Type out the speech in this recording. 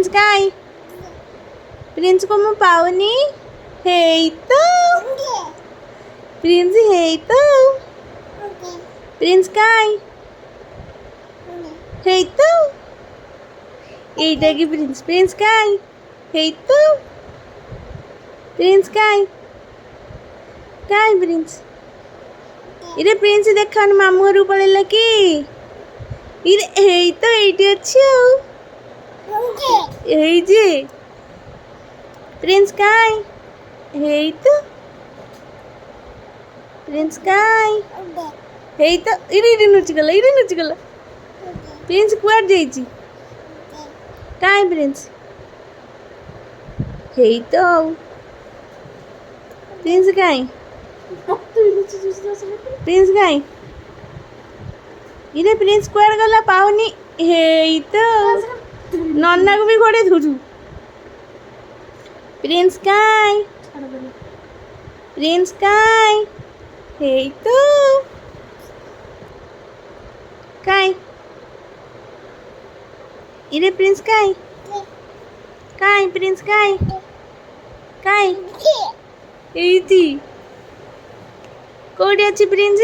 Prince काई Prince को मैं पाऊनी हेई तो प्रिंस हेई तो प्रिंस काई हेई तो এইটা কি প্রিন্স প্রিন্স কাই হেই তো প্রিন্স কাই কাই প্রিন্স ইরে প্রিন্স দেখান মামু ঘরକୁ ପଳେଇଲା କି ଇରେ ହେଇ ତ ଏଇଠି ଅଛି ଆଉ ଏଇ ଯେ ପ୍ରିନ୍ସ କାଇ ହେଇ ତ ପ୍ରିନ୍ସ କାଇ ହେଇ ତ ଇରେ ନୁଚିଗଲା ପ୍ରିନ୍ସ କୁଆଡ଼େ ଯାଇଛି କାଇଁ ପ୍ରିନ୍ସ ହେଇ ତ ଆଉ ପ୍ରିନ୍ସ କାଇଁ ପ୍ରିନ୍ସ କାଇଁ ଇରେ ପ୍ରିନ୍ସ କୁଆଡ଼େ ଗଲା ପାଉନି ହେଇ ତ ନନାକୁ ବି ଘୋଡ଼େଇ ଦଉଛୁ ପ୍ରିନ୍ସ କାଇଁ ହେଇ ତ କାଇଁ ଇରେ ପ୍ରିନ୍ସ କାଇଁ ପ୍ରିନ୍ସ କାଇଁ ଏଇଠି କୋଉଠି ଅଛି ପ୍ରିନ୍ସ?